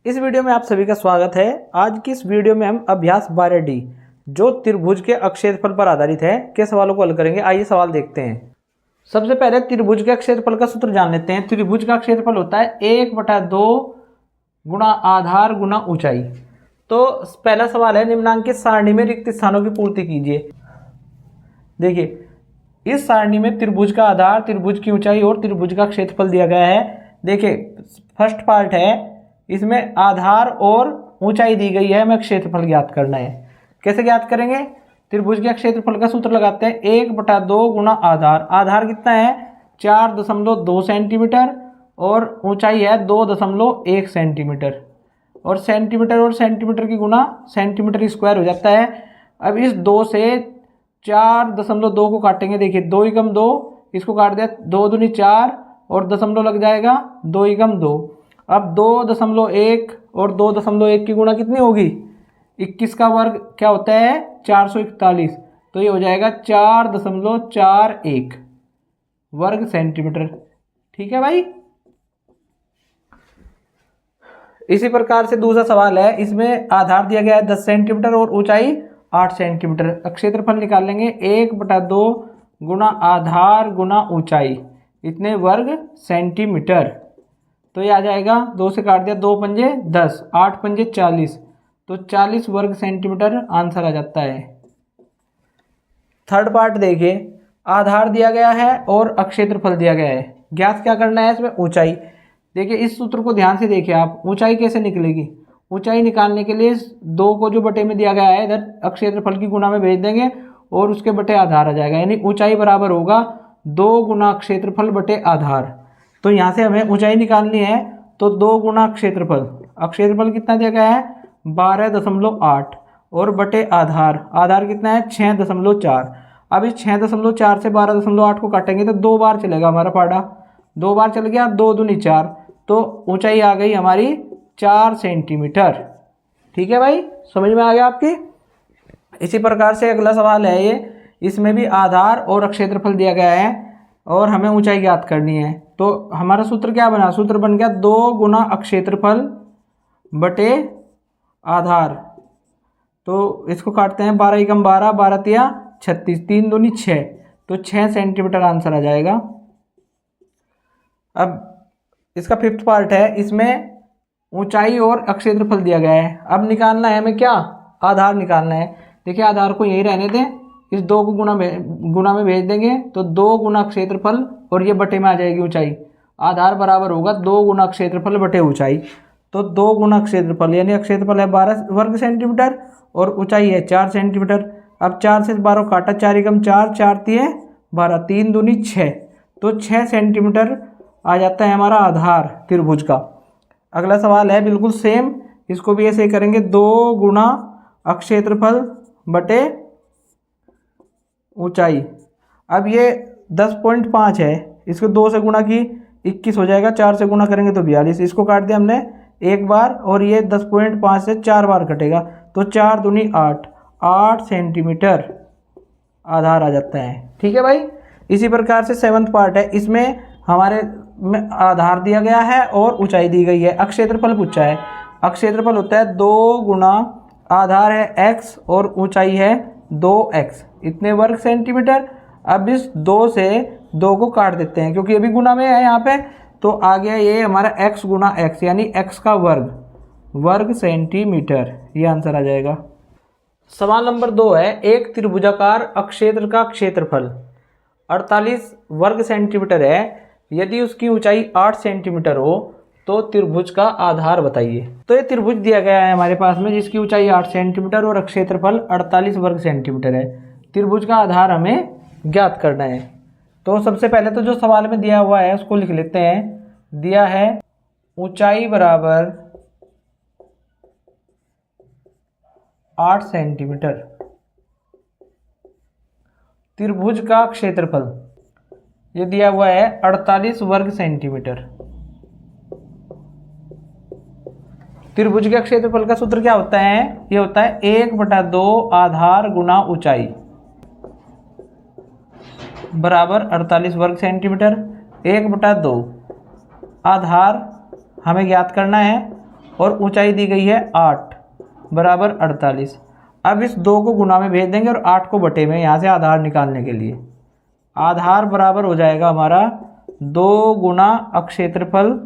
इस वीडियो में आप सभी का स्वागत है। आज की इस वीडियो में हम अभ्यास 12D जो त्रिभुज के अक्षेत्रफल पर आधारित है के सवालों को हल करेंगे। आइए सवाल देखते हैं। सबसे पहले त्रिभुज के अक्षेत्रफल का सूत्र जान लेते हैं। त्रिभुज का अक्षेत्रफल होता है 1/2 गुणा आधार गुणा ऊंचाई। तो पहला सवाल है, निम्नांकित सारणी में रिक्त स्थानों की पूर्ति कीजिए। देखिए, इस सारणी में त्रिभुज का आधार, त्रिभुज की ऊंचाई और त्रिभुज का क्षेत्रफल दिया गया है। देखिए, फर्स्ट पार्ट है, इसमें आधार और ऊंचाई दी गई है, हमें क्षेत्रफल ज्ञात करना है। कैसे ज्ञात करेंगे? त्रिभुज के क्षेत्रफल का सूत्र लगाते हैं 1/2 गुणा आधार। आधार कितना है? 4.2 सेंटीमीटर और ऊंचाई है 2.1 सेंटीमीटर। और सेंटीमीटर की गुणा सेंटीमीटर स्क्वायर हो जाता है। अब इस 2 से 4.2 को काटेंगे। देखिए, 2 × 2, इसको काट दिया, 2 दूनी 4 और दशमलव लग जाएगा, 2 × 2। अब 2.1 और 2.1 की गुणा कितनी होगी? 21 का वर्ग क्या होता है? 441। तो ये हो जाएगा 4.41 वर्ग सेंटीमीटर। ठीक है भाई। इसी प्रकार से दूसरा सवाल है, इसमें आधार दिया गया है 10 सेंटीमीटर और ऊंचाई 8 सेंटीमीटर। क्षेत्रफल निकाल लेंगे 1/2 गुणा आधार गुणा ऊंचाई, इतने वर्ग सेंटीमीटर। तो ये आ जाएगा, 2 से काट दिया, 2 पंजे 10, 8 पंजे 40, तो 40 वर्ग सेंटीमीटर आंसर आ जाता है। थर्ड पार्ट देखिए, आधार दिया गया है और अक्षेत्रफल दिया गया है। ज्ञात क्या करना है इसमें? ऊंचाई। देखिए, इस सूत्र को ध्यान से देखिए आप। ऊंचाई कैसे निकलेगी? ऊंचाई निकालने के लिए 2 को जो बटे में दिया गया है इधर अक्षेत्रफल की गुणा में भेज देंगे और उसके बटे आधार आ जाएगा। यानी ऊंचाई बराबर होगा 2 गुना क्षेत्रफल बटे आधार। तो यहाँ से हमें ऊंचाई निकालनी है, तो 2 गुना क्षेत्रफल। क्षेत्रफल कितना दिया गया है? 12.8 और बटे आधार। आधार कितना है? 6.4। अब इस 6.4 से 12.8 को काटेंगे तो 2 बार चलेगा हमारा पाड़ा, 2 बार चल गया, 2 दूनी 4, तो ऊंचाई आ गई हमारी 4 सेंटीमीटर। ठीक है भाई, समझ में आ गया आपकी? इसी प्रकार से अगला सवाल है ये, इसमें भी आधार और क्षेत्रफल दिया गया है और हमें ऊंचाई ज्ञात करनी है। तो हमारा सूत्र क्या बना? सूत्र बन गया 2 गुना क्षेत्रफल बटे आधार। तो इसको काटते हैं, 12 × 12, 12 × 36, 3 दूनी 6, तो 6 सेंटीमीटर आंसर आ जाएगा। अब इसका फिफ्थ पार्ट है, इसमें ऊंचाई और क्षेत्रफल दिया गया है। अब निकालना है हमें क्या? आधार निकालना है। देखिए, आधार को यहीं रहने दें, इस 2 को गुणा में भेज देंगे तो 2 गुना क्षेत्रफल और ये बटे में आ जाएगी ऊंचाई। आधार बराबर होगा 2 गुना क्षेत्रफल बटे ऊंचाई। तो 2 गुना क्षेत्रफल, यानी क्षेत्रफल है 12 वर्ग सेंटीमीटर और ऊंचाई है 4 सेंटीमीटर। अब 4 से 12 काटा, 4 × 4, 4 × 12, 3 दूनी 6, तो 6 सेंटीमीटर आ जाता है हमारा आधार त्रिभुज का। अगला सवाल है बिल्कुल सेम, इसको भी ऐसे करेंगे, 2 गुना क्षेत्रफल बटे ऊंचाई। अब ये 10.5 है, इसको 2 से गुणा की 21 हो जाएगा, 4 से गुणा करेंगे तो 42। इसको काट दिया हमने एक बार और ये 10.5 से 4 बार कटेगा, तो 4 दूनी 8, 8 सेंटीमीटर आधार आ जाता है। ठीक है भाई। इसी प्रकार से सेवंथ पार्ट है, इसमें हमारे में आधार दिया गया है और ऊंचाई दी गई है। क्षेत्रफल पूछा है। क्षेत्रफल होता है 2 गुना आधार है x और ऊंचाई है 2x, इतने वर्ग सेंटीमीटर। अब इस 2 से 2 को काट देते हैं क्योंकि ये भी गुना में है यहाँ पे, तो आ गया ये हमारा x गुना x, यानी x का वर्ग सेंटीमीटर, ये आंसर आ जाएगा। सवाल नंबर 2 है, एक त्रिभुजाकार अक्षेत्र का क्षेत्रफल 48 वर्ग सेंटीमीटर है। यदि उसकी ऊंचाई 8 सेंटीमीटर हो तो त्रिभुज का आधार बताइए। तो ये त्रिभुज दिया गया है हमारे पास में, जिसकी ऊंचाई 8 सेंटीमीटर और क्षेत्रफल 48 वर्ग सेंटीमीटर है। त्रिभुज का आधार हमें ज्ञात करना है। तो सबसे पहले तो जो सवाल में दिया हुआ है उसको लिख लेते हैं। दिया है ऊंचाई बराबर 8 सेंटीमीटर, त्रिभुज का क्षेत्रफल ये दिया हुआ है 48 वर्ग सेंटीमीटर। त्रिभुज के क्षेत्रफल का सूत्र क्या होता है? ये होता है 1/2 आधार गुणा ऊंचाई बराबर 48 वर्ग सेंटीमीटर। 1/2 आधार हमें ज्ञात करना है और ऊंचाई दी गई है 8 बराबर 48। अब इस 2 को गुना में भेज देंगे और 8 को बटे में, यहाँ से आधार निकालने के लिए आधार बराबर हो जाएगा हमारा 2 गुना अक्षेत्रफल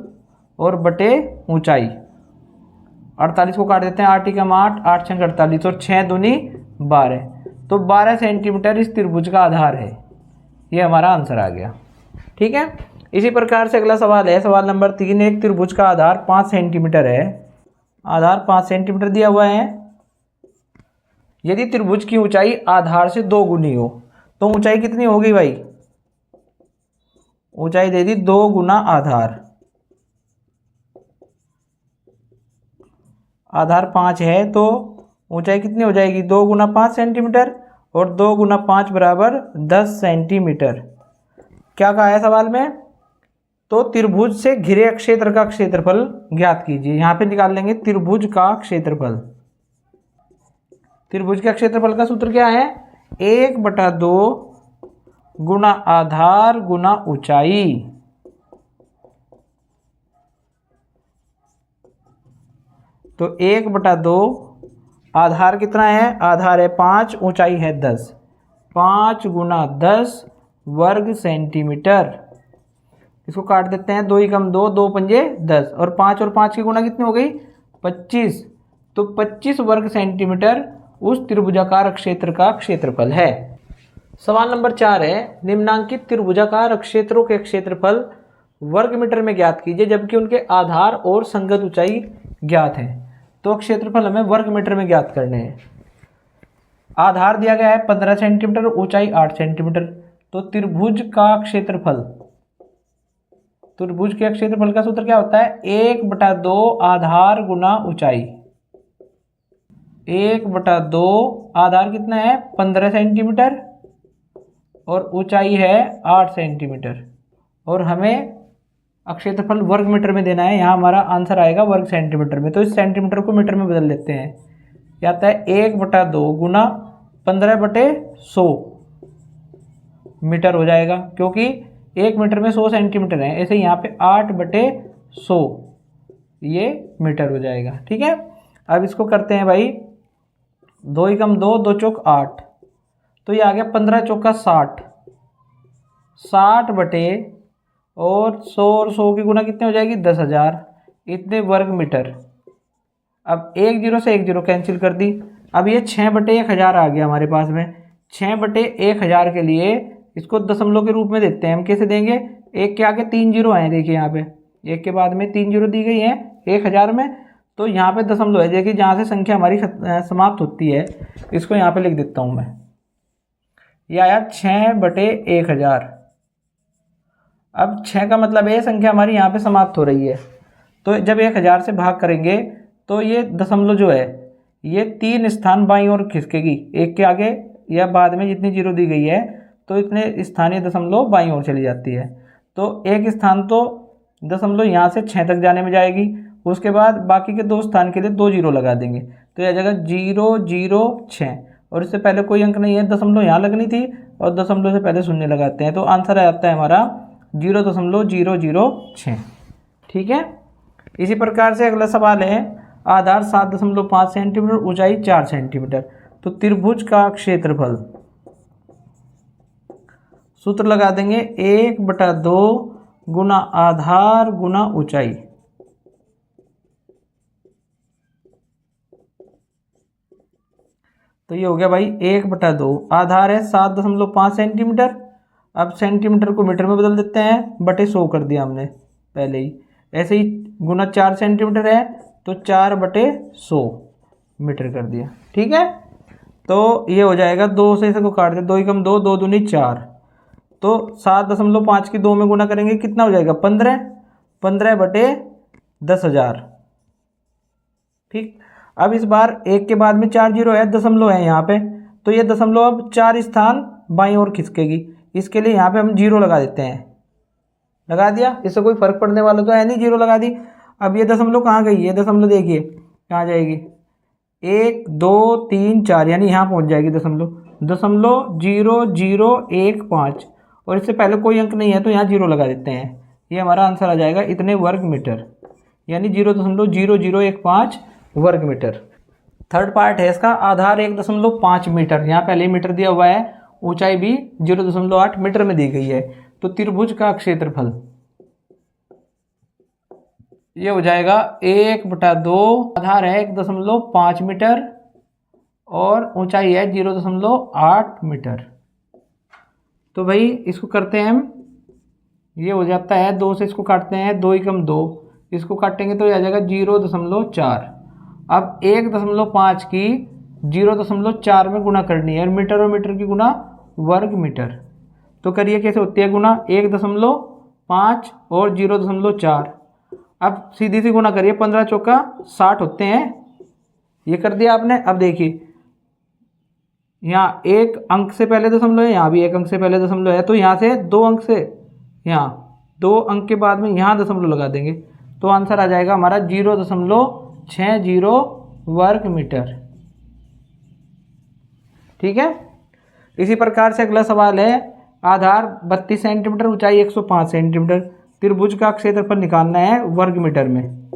और बटे ऊंचाई। 48 को काट देते हैं, 8 एकम 8, 8 छंग 48 और 6 दूनी 12। तो 12 सेंटीमीटर इस त्रिभुज का आधार है। ये हमारा आंसर आ गया। ठीक है। इसी प्रकार से अगला सवाल है, सवाल नंबर 3। एक त्रिभुज का आधार 5 सेंटीमीटर है। आधार 5 सेंटीमीटर दिया हुआ है। यदि त्रिभुज की ऊंचाई आधार से 2 गुनी हो तो ऊंचाई कितनी होगी भाई? ऊंचाई दे दी 2 गुना आधार। आधार 5 है तो ऊंचाई कितनी हो जाएगी? 2 गुना 5 सेंटीमीटर और 2 गुना 5 बराबर 10 सेंटीमीटर। क्या कहा है सवाल में? तो त्रिभुज से घिरे क्षेत्र का क्षेत्रफल ज्ञात कीजिए। यहाँ पे निकाल लेंगे त्रिभुज का क्षेत्रफल। त्रिभुज के क्षेत्रफल का सूत्र क्या है? 1/2 गुना आधार गुना ऊंचाई। तो 1/2 आधार कितना है? आधार है 5, ऊंचाई है 10। 5 गुना 10 वर्ग सेंटीमीटर। इसको काट देते हैं, 2 एकम 2, 2 पंजे 10 और 5 की गुणा कितनी हो गई? 25। तो 25 वर्ग सेंटीमीटर उस त्रिभुजाकार क्षेत्र का क्षेत्रफल है। सवाल नंबर 4 है, निम्नांकित त्रिभुजाकार क्षेत्रों के क्षेत्रफल वर्ग मीटर में ज्ञात कीजिए जबकि उनके आधार और संगत ऊंचाई ज्ञात है। तो क्षेत्रफल हमें वर्ग मीटर में ज्ञात करने हैं। आधार दिया गया है 15 सेंटीमीटर, ऊंचाई 8 सेंटीमीटर। तो त्रिभुज का क्षेत्रफल, त्रिभुज के क्षेत्रफल का सूत्र क्या होता है? 1/2 आधार गुना ऊंचाई। 1/2 आधार कितना है? 15 सेंटीमीटर और ऊंचाई है 8 सेंटीमीटर और हमें क्षेत्रफल वर्ग मीटर में देना है। यहाँ हमारा आंसर आएगा वर्ग सेंटीमीटर में। तो इस सेंटीमीटर को मीटर में बदल लेते हैं। यह आता है 1/2 गुना 15/100 मीटर हो जाएगा, क्योंकि 1 मीटर में 100 सेंटीमीटर है। ऐसे यहाँ पे 8/100 ये मीटर हो जाएगा। ठीक है। अब इसको करते हैं भाई, 2 एकम 2, 2 चौक 8। तो ये आ गया 15 चौका 60। 60 बटे और 100 और 100 की गुना कितने हो जाएगी? 10,000। इतने वर्ग मीटर। अब 1 0 से 1 0 कैंसिल कर दी। अब ये 6/1000 आ गया हमारे पास में। 6/1000 के लिए इसको दशमलव के रूप में देते हैं। हम कैसे देंगे? 1 के आगे 3 जीरो हैं, देखिए यहाँ पे 1 के बाद में 3 जीरो दी गई हैं 1000 में। तो यहाँ पे दशमलव है, देखिए जहाँ से संख्या हमारी समाप्त होती है, इसको यहाँ पे लिख देता हूँ मैं। ये आया 6/1000। अब 6 का मतलब है संख्या हमारी यहाँ पे समाप्त हो रही है। तो जब 1000 से भाग करेंगे तो ये दशमलव जो है ये 3 स्थान बाईं ओर खिसकेगी। 1 के आगे या बाद में जितनी जीरो दी गई है तो इतने स्थानीय दशमलव बाईं ओर चली जाती है। तो एक स्थान तो दशमलव यहाँ से 6 तक जाने में जाएगी। उसके बाद बाकी के 2 स्थान के लिए 2 जीरो लगा देंगे। तो यह जगह 0 0 6 और इससे पहले कोई अंक नहीं है, दशमलव यहाँ लगनी थी और दशमलव से पहले शून्य लगाते हैं। तो आंसर आता है हमारा 0.006। ठीक है। इसी प्रकार से अगला सवाल है, आधार 7.5 सेंटीमीटर, ऊंचाई 4 सेंटीमीटर। तो त्रिभुज का क्षेत्रफल, सूत्र लगा देंगे 1/2 गुना आधार गुना ऊंचाई। तो ये हो गया भाई 1/2। आधार है 7.5 सेंटीमीटर। अब सेंटीमीटर को मीटर में बदल देते हैं, बटे 100 कर दिया हमने पहले ही। ऐसे ही गुना 4 सेंटीमीटर है तो 4/100 मीटर कर दिया। ठीक है। तो ये हो जाएगा 2 से इसको काट दे, 2 एकम 2, 2 दूनी 4। तो 7.5 की 2 में गुना करेंगे, कितना हो जाएगा? 15। 15/10,000। ठीक। अब इस बार 1 के बाद में 4 जीरो है, दशमलव है यहाँ पे। तो ये दशमलव अब 4 स्थान बाईं ओर खिसकेगी। इसके लिए यहाँ पे हम 0 लगा देते हैं। लगा दिया, इससे कोई फर्क पड़ने वाला तो है नहीं, 0 लगा दी। अब ये दशमलव कहाँ गई? ये दशमलव देखिए कहाँ जाएगी? 1 2 3 4 यानी यहाँ पहुँच जाएगी दशमलव। 0.0015 और इससे पहले कोई अंक नहीं है तो यहाँ 0 लगा देते हैं। ये हमारा आंसर आ जाएगा इतने वर्ग मीटर। यानी 0.0015 वर्ग मीटर। थर्ड पार्ट है इसका, आधार 1.5 मीटर, यहाँ पहले मीटर दिया हुआ है, ऊंचाई भी 0.8 मीटर में दी गई है। तो त्रिभुज का क्षेत्रफल ये हो जाएगा 1/2, आधार है 1.5 मीटर और ऊंचाई है 0.8 मीटर। तो भाई इसको करते हैं हम, ये हो जाता है 2 से इसको काटते हैं, 2 × 2, इसको काटेंगे तो ये आ जाएगा 0.4। अब 1.5 की 0.4 में गुणा करनी है, और मीटर की गुणा वर्ग मीटर। तो करिए कैसे होती है गुणा, 1.5 और 0.4। अब सीधी सी गुणा करिए, 15 चौका 60 होते हैं, ये कर दिया आपने। अब देखिए यहाँ एक अंक से पहले दशमलव है, यहाँ भी एक अंक से पहले दशमलव है, तो यहाँ से 2 अंक से, यहाँ 2 अंक के बाद में यहाँ दशमलव लगा देंगे, तो आंसर आ जाएगा हमारा 0.60 वर्ग मीटर। ठीक है। इसी प्रकार से अगला सवाल है, आधार 32 सेंटीमीटर, ऊंचाई 105 सेंटीमीटर, त्रिभुज का क्षेत्रफल निकालना है वर्ग मीटर में।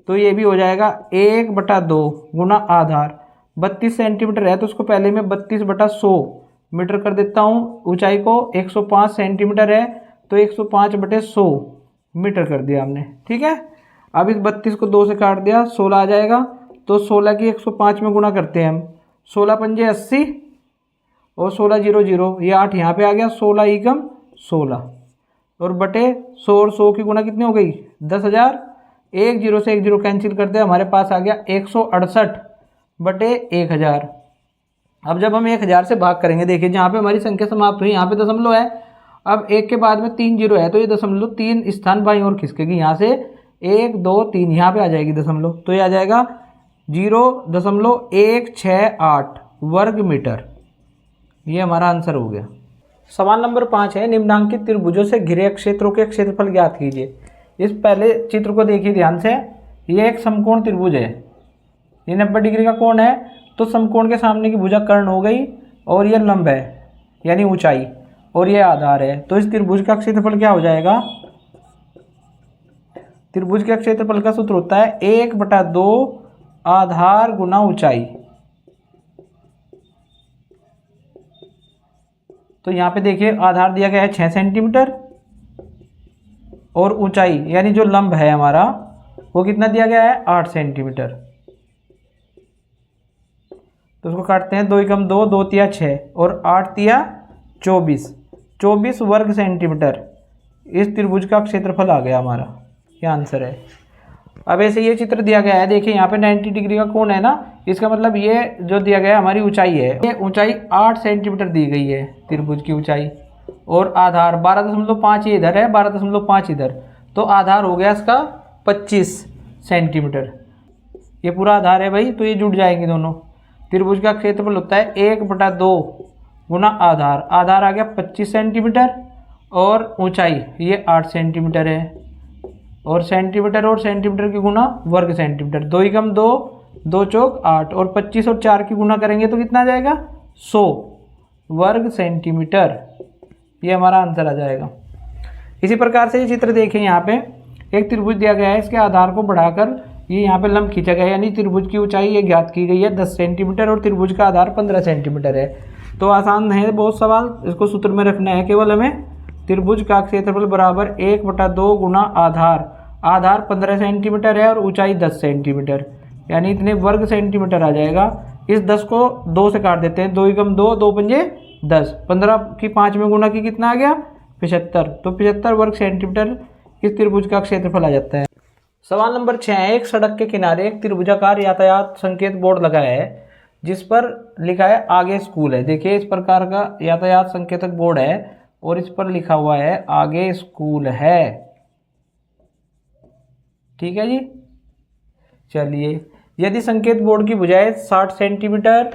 तो ये भी हो जाएगा 1/2 गुना आधार, 32 सेंटीमीटर है तो उसको पहले मैं 32/100 मीटर कर देता हूँ, ऊंचाई को 105 सेंटीमीटर है तो 105/100 मीटर कर दिया हमने। ठीक है। अब इस 32 को 2 से काट दिया, 16 आ जाएगा, तो 16 की 105 में गुणा करते हैं हम, 16 पंजे 80 और 16 0 ये 8 यहाँ पे आ गया, 16 एकम 16 और बटे 100 और 100 की गुणा कितनी हो गई 10,000, 1 0 से 1 0 कैंसिल करते हैं, हमारे पास आ गया 168/1000। अब जब हम 1000 से भाग करेंगे, देखिए जहाँ पे हमारी संख्या समाप्त हुई यहाँ पे दशमलव है, अब 1 के बाद में 3 0 है तो ये दशमलव 3 स्थान बाईं ओर खिसकेगी, यहाँ से 1 2 3 यहाँ पे आ जाएगी दशमलव, तो ये आ जाएगा 0.168 वर्ग मीटर। ये हमारा आंसर हो गया। सवाल नंबर 5 है, निम्नांकित त्रिभुजों से घिरे क्षेत्रों के क्षेत्रफल ज्ञात कीजिए। इस पहले चित्र को देखिए ध्यान से, ये एक समकोण त्रिभुज है, ये 90 डिग्री का कोण है, तो समकोण के सामने की भुजा कर्ण हो गई और ये लंब है यानी ऊंचाई, और ये आधार है। तो इस त्रिभुज का क्षेत्रफल क्या हो जाएगा, त्रिभुज के क्षेत्रफल का सूत्र होता है 1/2 आधार गुना ऊंचाई। तो यहाँ पे देखिए आधार दिया गया है 6 सेंटीमीटर और ऊंचाई यानी जो लंब है हमारा वो कितना दिया गया है 8 सेंटीमीटर। तो उसको काटते हैं, 2 एकम 2, 2 तिया 6 और 8 तिया 24 वर्ग सेंटीमीटर। इस त्रिभुज का क्षेत्रफल आ गया हमारा, क्या आंसर है। अब ऐसे ये चित्र दिया गया है, देखिए यहाँ पे 90 डिग्री का कोण है ना, इसका मतलब ये जो दिया गया है हमारी ऊंचाई है, ये ऊंचाई 8 सेंटीमीटर दी गई है त्रिभुज की ऊंचाई, और आधार 12.5 इधर है, 12.5 इधर, तो आधार हो गया इसका 25 सेंटीमीटर। ये पूरा आधार है भाई, तो ये जुड़ जाएंगे दोनों। त्रिभुज का क्षेत्रफल होता है 1/2 गुना आधार, आधार आ गया 25 सेंटीमीटर और ऊंचाई ये 8 सेंटीमीटर है, और सेंटीमीटर की गुना वर्ग सेंटीमीटर, 2 एकम 2, 2 चौक 8 और 25 और 4 की गुना करेंगे तो कितना आ जाएगा 100 वर्ग सेंटीमीटर। ये हमारा आंसर आ जाएगा। इसी प्रकार से ये चित्र देखें, यहाँ पे एक त्रिभुज दिया गया है, इसके आधार को बढ़ाकर ये यहाँ पे लंब खींचा गया है, यानी त्रिभुज की ऊंचाई ये ज्ञात की गई है 10 सेंटीमीटर और त्रिभुज का आधार 15 सेंटीमीटर है। तो आसान है बहुत सवाल, इसको सूत्र में रखना है केवल हमें। त्रिभुज का क्षेत्रफल बराबर 1/2 गुना आधार, आधार 15 सेंटीमीटर है और ऊंचाई 10 सेंटीमीटर, यानी इतने वर्ग सेंटीमीटर आ जाएगा। इस 10 को 2 से काट देते हैं, 2 एकम 2, 2 पंजे 10, 15 की 5 में गुना की कितना आ गया 75, तो 75 वर्ग सेंटीमीटर इस त्रिभुज का क्षेत्रफल आ जाता है। सवाल नंबर 6 है, एक सड़क के किनारे एक त्रिभुजाकार यातायात संकेत बोर्ड लगा है जिस पर लिखा है आगे स्कूल है। देखिए इस प्रकार का यातायात संकेतक बोर्ड है और इस पर लिखा हुआ है आगे स्कूल है। ठीक है जी। चलिए, यदि संकेत बोर्ड की भुजाएं 60 सेंटीमीटर,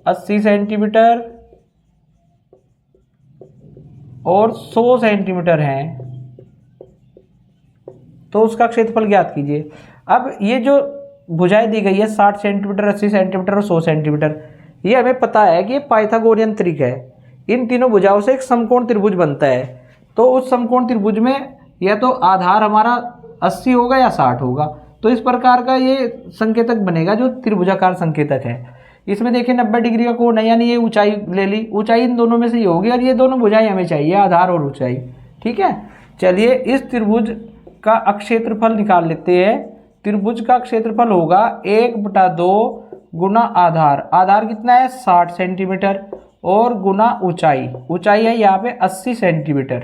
80 सेंटीमीटर और 100 सेंटीमीटर हैं तो उसका क्षेत्रफल ज्ञात कीजिए। अब ये जो भुजाएं दी गई है 60 सेंटीमीटर, 80 सेंटीमीटर और 100 सेंटीमीटर, ये हमें पता है कि ये पाइथागोरियन त्रिक है। इन तीनों भुजाओं से एक समकोण त्रिभुज बनता है। तो उस समकोण त्रिभुज में यह तो आधार हमारा 80 होगा या 60 होगा। तो इस प्रकार का ये संकेतक बनेगा जो त्रिभुजाकार संकेतक है। इसमें देखिए 90 डिग्री का कोण है, यानी ये ऊंचाई ले ली, ऊंचाई इन दोनों में से ही होगी और ये दोनों भुजाएं हमें चाहिए, आधार और ऊंचाई। ठीक है, चलिए इस त्रिभुज का अक्षेत्रफल निकाल लेते हैं। त्रिभुज का क्षेत्रफल होगा 1/2 गुना आधार। आधार कितना है 60 सेंटीमीटर और गुना ऊंचाई, ऊंचाई है यहाँ पे 80 सेंटीमीटर।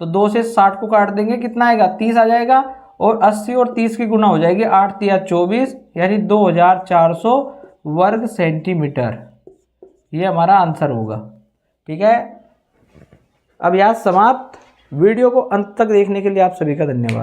तो 2 से 60 को काट देंगे, कितना आएगा 30 आ जाएगा और 80 और 30 की गुना हो जाएगी, 8 तिया 24 यानी 2400 वर्ग सेंटीमीटर। ये हमारा आंसर होगा। ठीक है, अब यहाँ समाप्त। वीडियो को अंत तक देखने के लिए आप सभी का धन्यवाद।